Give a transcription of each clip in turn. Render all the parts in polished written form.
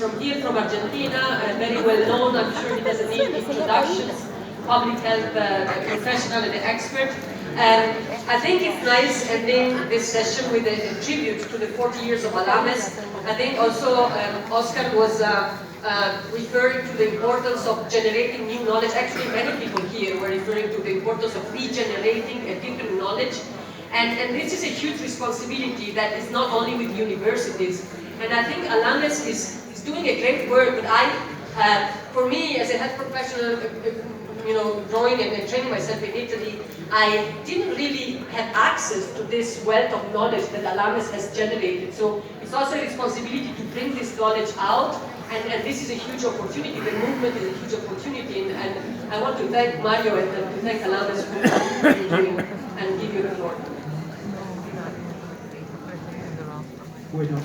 from here, from Argentina, very well known. I'm sure he doesn't need introductions. Public health professional and expert. I think it's nice ending this session with a tribute to the 40 years of Alames. I think also Oscar was referring to the importance of generating new knowledge. Actually, many people here were referring to the importance of regenerating a different knowledge. And this is a huge responsibility that is not only with universities. And I think Alames is doing a great work, but for me, as a health professional, growing and training myself in Italy, I didn't really have access to this wealth of knowledge that Alames has generated. So it's also a responsibility to bring this knowledge out, and this is a huge opportunity. The movement is a huge opportunity, and I want to thank Mario and to thank Alames for what you're doing, and give you the floor. Bueno,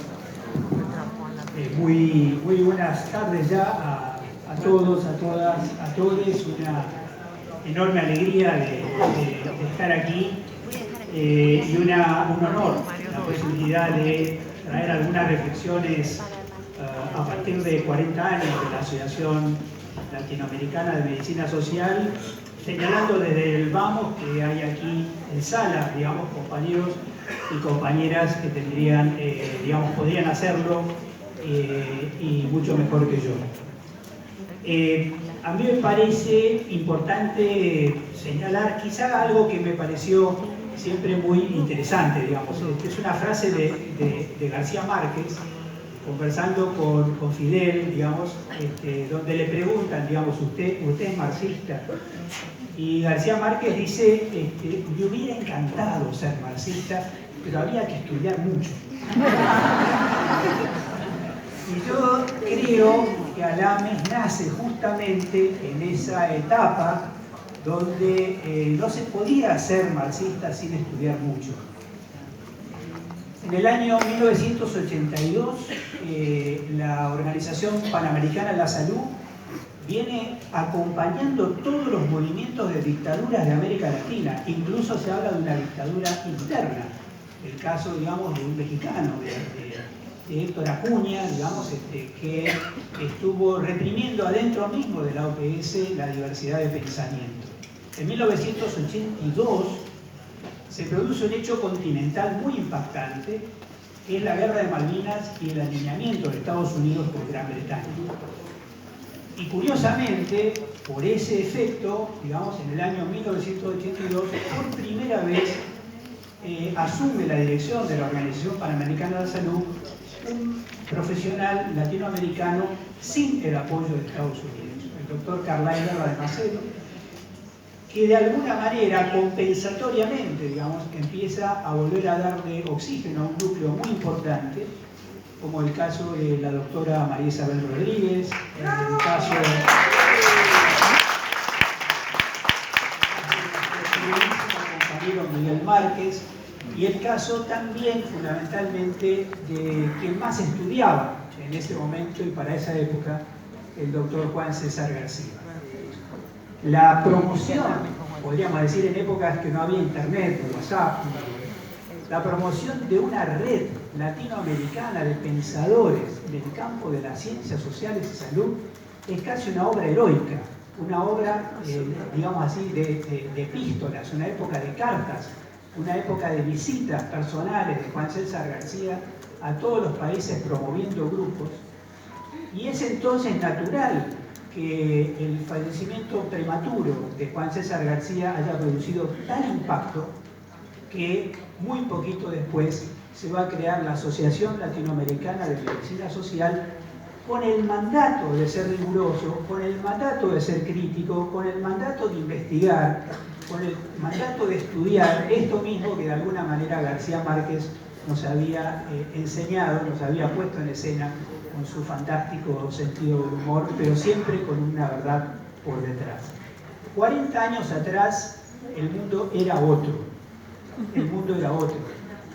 muy buenas tardes ya a todos, a todas, a todos. Una enorme alegría de estar aquí y un honor la posibilidad de traer algunas reflexiones a partir de 40 años de la Asociación Latinoamericana de Medicina Social, señalando desde el vamos que hay aquí en sala, digamos, compañeros y compañeras que tendrían, podrían hacerlo y mucho mejor que yo. A mí me parece importante señalar quizá algo que me pareció siempre muy interesante, digamos. Es una frase de García Márquez, conversando con Fidel, digamos, donde le preguntan, digamos, ¿usted es marxista? Y García Márquez dice, me hubiera encantado ser marxista, pero había que estudiar mucho. Y yo creo que Alames nace justamente en esa etapa donde no se podía ser marxista sin estudiar mucho. En el año 1982, la Organización Panamericana de la Salud viene acompañando todos los movimientos de dictaduras de América Latina. Incluso se habla de una dictadura interna. El caso, digamos, de un mexicano, de Héctor Acuña, digamos, que estuvo reprimiendo adentro mismo de la OPS la diversidad de pensamiento. En 1982 se produce un hecho continental muy impactante, que es la Guerra de Malvinas y el alineamiento de Estados Unidos con Gran Bretaña. Y curiosamente, por ese efecto, digamos, en el año 1982, por primera vez asume la dirección de la Organización Panamericana de la Salud un profesional latinoamericano sin el apoyo de Estados Unidos, el doctor Carlyle Guerra de Macedo, que de alguna manera, compensatoriamente, digamos, empieza a volver a darle oxígeno a un núcleo muy importante, como el caso de la doctora María Isabel Rodríguez, el caso del compañero Miguel Márquez, y el caso también, fundamentalmente, de quien más estudiaba en ese momento y para esa época, el doctor Juan César García. La promoción, podríamos decir en épocas que no había internet, WhatsApp, la promoción de una red latinoamericana de pensadores del campo de las ciencias sociales y salud es casi una obra heroica, una obra, digamos así, de epístolas, una época de cartas, una época de visitas personales de Juan César García a todos los países promoviendo grupos. Y es entonces natural que el fallecimiento prematuro de Juan César García haya producido tal impacto que muy poquito después se va a crear la Asociación Latinoamericana de Medicina Social con el mandato de ser riguroso, con el mandato de ser crítico, con el mandato de investigar, con el mandato de estudiar esto mismo que de alguna manera García Márquez nos había enseñado, nos había puesto en escena con su fantástico sentido del humor, pero siempre con una verdad por detrás. 40 años atrás el mundo era otro. El mundo era otro.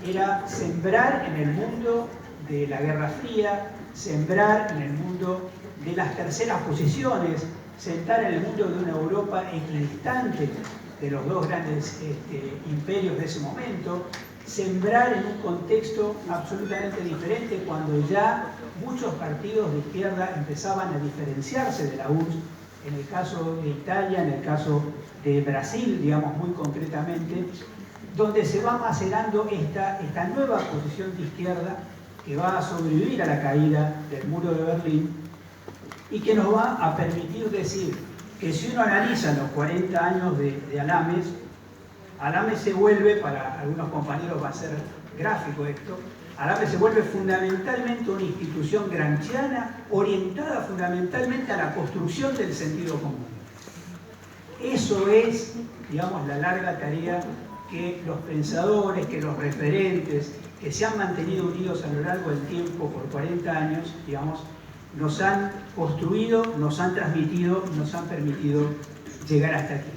Era sembrar en el mundo de la Guerra Fría, sembrar en el mundo de las terceras posiciones, sentar en el mundo de una Europa equidistante de los dos grandes imperios de ese momento, sembrar en un contexto absolutamente diferente cuando ya muchos partidos de izquierda empezaban a diferenciarse de la URSS, en el caso de Italia, en el caso de Brasil, digamos muy concretamente, donde se va macerando esta nueva posición de izquierda que va a sobrevivir a la caída del muro de Berlín y que nos va a permitir decir que si uno analiza los 40 años de Alames, Alames se vuelve, para algunos compañeros va a ser gráfico esto, Alames se vuelve fundamentalmente una institución gramsciana orientada fundamentalmente a la construcción del sentido común. Eso es, digamos, la larga tarea que los pensadores, que los referentes, que se han mantenido unidos a lo largo del tiempo por 40 años, digamos, nos han construido, nos han transmitido, nos han permitido llegar hasta aquí.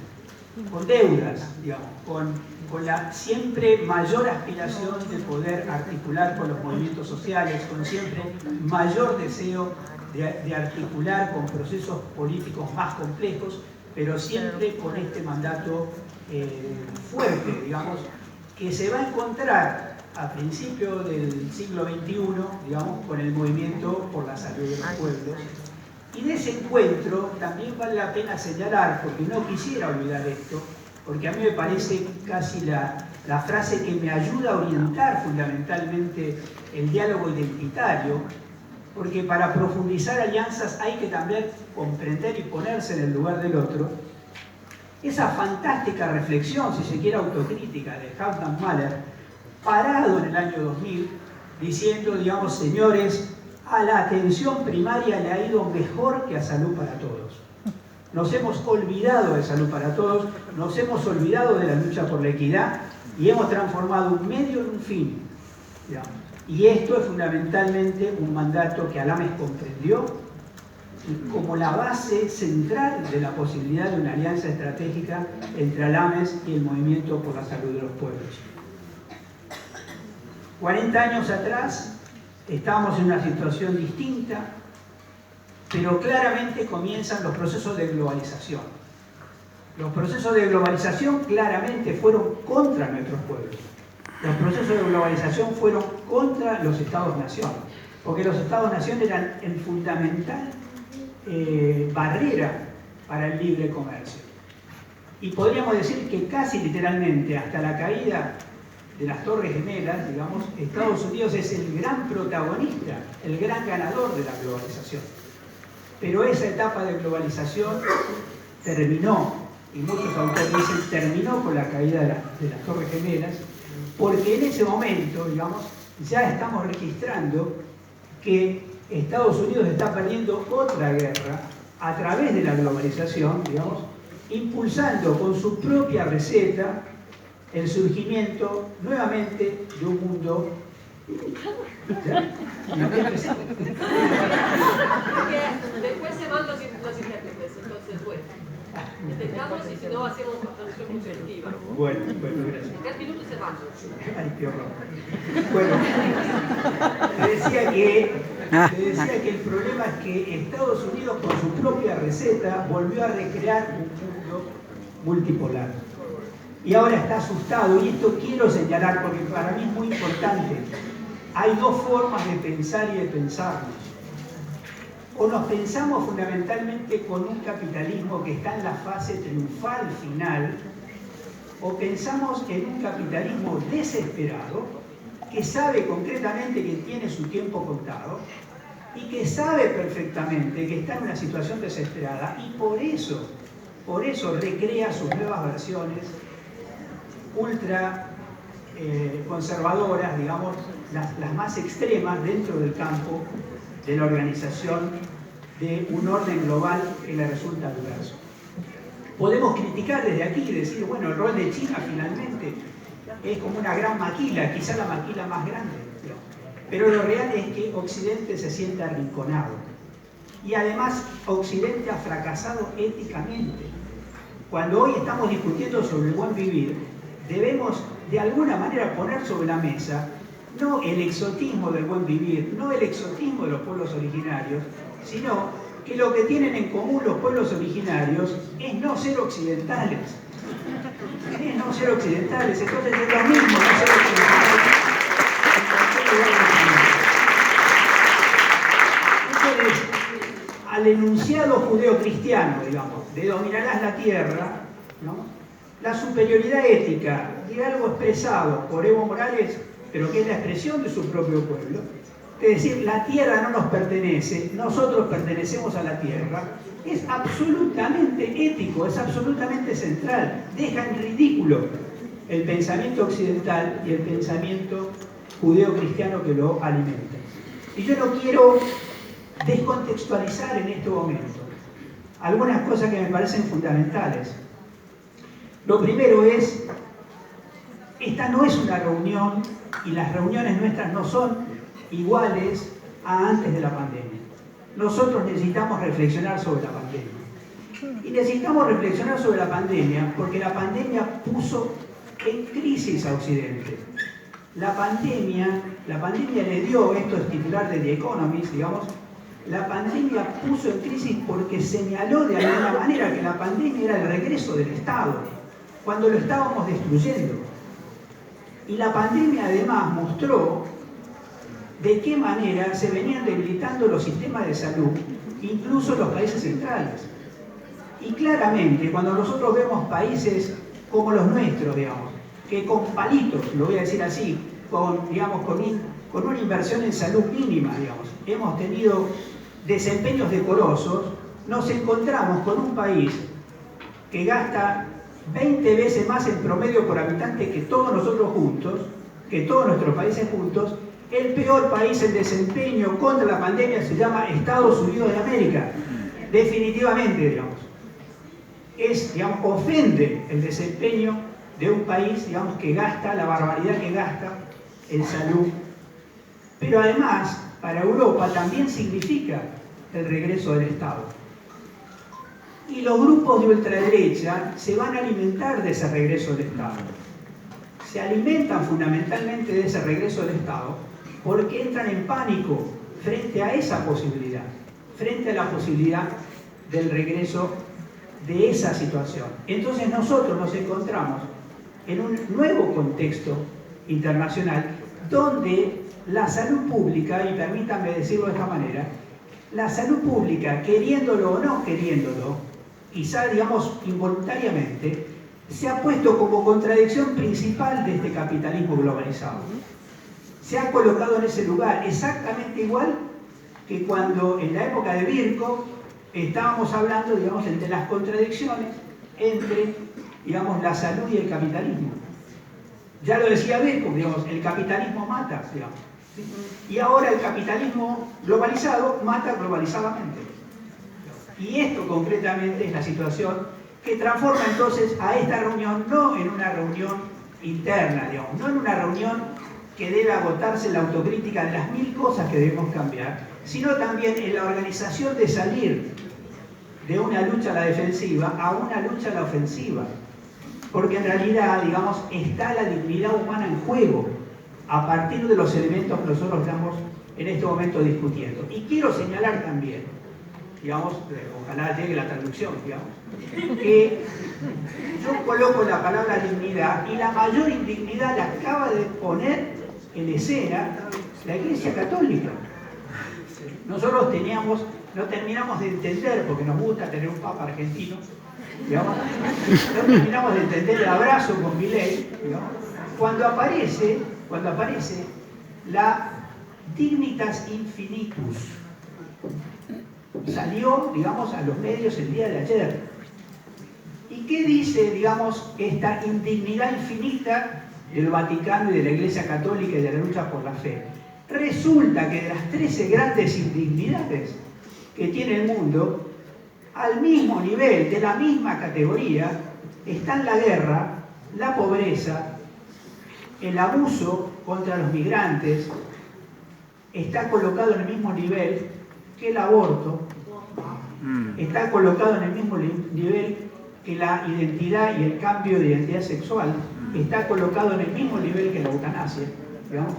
Con deudas, digamos, con la siempre mayor aspiración de poder articular con los movimientos sociales, con siempre mayor deseo de articular con procesos políticos más complejos, pero siempre con este mandato fuerte, digamos, que se va a encontrar a principios del siglo XXI, digamos, con el movimiento por la salud de los pueblos. Y de ese encuentro también vale la pena señalar, porque no quisiera olvidar esto, porque a mí me parece casi la frase que me ayuda a orientar fundamentalmente el diálogo identitario, porque para profundizar alianzas hay que también comprender y ponerse en el lugar del otro. Esa fantástica reflexión, si se quiere autocrítica, de Halfdan Mahler, parado en el año 2000, diciendo, digamos, señores, a la atención primaria le ha ido mejor que a salud para todos. Nos hemos olvidado de salud para todos, nos hemos olvidado de la lucha por la equidad y hemos transformado un medio en un fin, digamos. Y esto es fundamentalmente un mandato que Alames comprendió como la base central de la posibilidad de una alianza estratégica entre Alames y el movimiento por la salud de los pueblos. 40 años atrás estábamos en una situación distinta, pero claramente comienzan los procesos de globalización. Los procesos de globalización claramente fueron contra nuestros pueblos. Los procesos de globalización fueron contra los Estados-nación, porque los Estados-nación eran en fundamental barrera para el libre comercio. Y podríamos decir que casi literalmente hasta la caída de las Torres Gemelas, digamos, Estados Unidos es el gran protagonista, el gran ganador de la globalización. Pero esa etapa de globalización terminó, y muchos autores dicen terminó con la caída de las Torres Gemelas, porque en ese momento, digamos, ya estamos registrando que Estados Unidos está perdiendo otra guerra a través de la globalización, digamos, impulsando con su propia receta el surgimiento nuevamente de un mundo. Después se van los intérpretes, entonces bueno. Intentamos y si no hacemos traducción consecutiva. Bueno, gracias. En 3 minutos se van. Ay, qué horror. Bueno, te decía que el problema es que Estados Unidos con su propia receta volvió a recrear un mundo multipolar. Y ahora está asustado, y esto quiero señalar porque para mí es muy importante. Hay dos formas de pensar y de pensarnos. O nos pensamos fundamentalmente con un capitalismo que está en la fase triunfal final, o pensamos en un capitalismo desesperado, que sabe concretamente que tiene su tiempo contado, y que sabe perfectamente que está en una situación desesperada, y por eso recrea sus nuevas versiones ultra conservadoras, digamos, las más extremas dentro del campo de la organización de un orden global que le resulta adverso. Podemos criticar desde aquí y decir, bueno, el rol de China finalmente es como una gran maquila, quizá la maquila más grande, pero lo real es que Occidente se siente arrinconado. Y además Occidente ha fracasado éticamente. Cuando hoy estamos discutiendo sobre el buen vivir, debemos de alguna manera poner sobre la mesa no el exotismo del buen vivir, no el exotismo de los pueblos originarios, sino que lo que tienen en común los pueblos originarios es no ser occidentales. Es no ser occidentales, entonces es lo mismo no ser occidentales. al enunciado judeocristiano, digamos, de dominarás la tierra, ¿no? La superioridad ética de algo expresado por Evo Morales, pero que es la expresión de su propio pueblo, es decir, la tierra no nos pertenece, nosotros pertenecemos a la tierra, es absolutamente ético, es absolutamente central, deja en ridículo el pensamiento occidental y el pensamiento judeo-cristiano que lo alimenta. Y yo no quiero descontextualizar en este momento algunas cosas que me parecen fundamentales. Lo primero es, esta no es una reunión y las reuniones nuestras no son iguales a antes de la pandemia. Nosotros necesitamos reflexionar sobre la pandemia. Y necesitamos reflexionar sobre la pandemia porque la pandemia puso en crisis a Occidente. La pandemia le dio, esto es titular de The Economist, digamos, la pandemia puso en crisis porque señaló de alguna manera que la pandemia era el regreso del Estado, cuando lo estábamos destruyendo. Y la pandemia además mostró de qué manera se venían debilitando los sistemas de salud, incluso los países centrales. Y claramente, cuando nosotros vemos países como los nuestros, digamos, que con palitos, lo voy a decir así, con una inversión en salud mínima, digamos, hemos tenido desempeños decorosos, nos encontramos con un país que gasta 20 veces más en promedio por habitante que todos nosotros juntos, que todos nuestros países juntos. El peor país en desempeño contra la pandemia se llama Estados Unidos de América. Definitivamente, digamos. Ofende el desempeño de un país, digamos, que gasta la barbaridad que gasta en salud. Pero además, para Europa también significa el regreso del Estado. Y los grupos de ultraderecha se van a alimentar de ese regreso del Estado. Se alimentan fundamentalmente de ese regreso del Estado porque entran en pánico frente a esa posibilidad, frente a la posibilidad del regreso de esa situación. Entonces nosotros nos encontramos en un nuevo contexto internacional donde la salud pública, y permítanme decirlo de esta manera, la salud pública, queriéndolo o no queriéndolo, quizá digamos involuntariamente, se ha puesto como contradicción principal de este capitalismo globalizado. Se ha colocado en ese lugar exactamente igual que cuando en la época de Birkhoff estábamos hablando, digamos, entre las contradicciones entre, digamos, la salud y el capitalismo. Ya lo decía Birkhoff, digamos, el capitalismo mata, digamos. Y ahora el capitalismo globalizado mata globalizadamente. Y esto concretamente es la situación que transforma entonces a esta reunión no en una reunión interna, digamos, no en una reunión que debe agotarse la autocrítica de las 1000 cosas que debemos cambiar, sino también en la organización de salir de una lucha a la defensiva a una lucha a la ofensiva. Porque en realidad, digamos, está la dignidad humana en juego a partir de los elementos que nosotros estamos en este momento discutiendo. Y quiero señalar también, digamos, ojalá llegue la traducción, digamos, que yo coloco la palabra dignidad y la mayor indignidad la acaba de poner en escena la Iglesia Católica. Nosotros no terminamos de entender, porque nos gusta tener un papa argentino, digamos, no terminamos de entender el abrazo con Milei, digamos, cuando aparece la Dignitas Infinitus. Salió, digamos, a los medios el día de ayer. ¿Y qué dice, digamos, esta indignidad infinita del Vaticano y de la Iglesia Católica y de la lucha por la fe? Resulta que de las 13 grandes indignidades que tiene el mundo, al mismo nivel, de la misma categoría, están la guerra, la pobreza, el abuso contra los migrantes, está colocado en el mismo nivel que el aborto, está colocado en el mismo nivel que la identidad y el cambio de identidad sexual, está colocado en el mismo nivel que la eutanasia, digamos.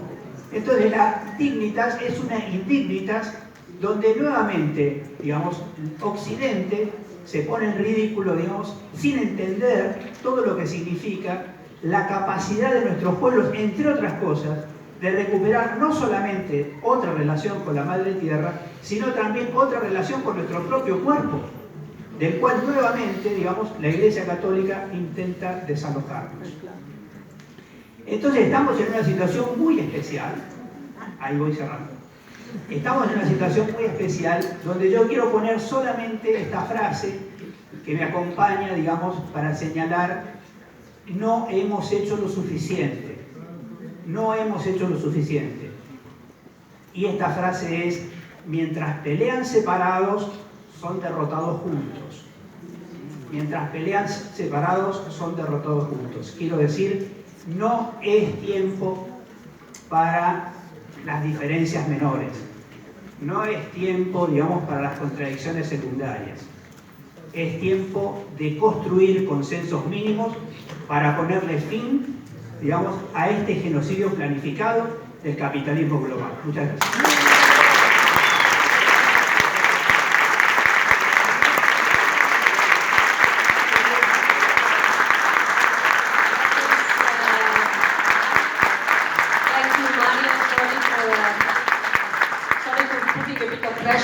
Entonces la dignitas es una indignitas donde nuevamente, digamos, Occidente se pone en ridículo, digamos, sin entender todo lo que significa la capacidad de nuestros pueblos, entre otras cosas, de recuperar no solamente otra relación con la Madre Tierra, sino también otra relación con nuestro propio cuerpo, del cual nuevamente, digamos, la Iglesia Católica intenta desalojarnos. Entonces estamos en una situación muy especial, ahí voy cerrando, estamos en una situación muy especial donde yo quiero poner solamente esta frase que me acompaña, digamos, para señalar: no hemos hecho lo suficiente, no hemos hecho lo suficiente. Y esta frase es: mientras pelean separados, son derrotados juntos. Mientras pelean separados, son derrotados juntos. Quiero decir, no es tiempo para las diferencias menores. No es tiempo, digamos, para las contradicciones secundarias. Es tiempo de construir consensos mínimos para ponerle fin, digamos, a este genocidio planificado del capitalismo global. Muchas gracias.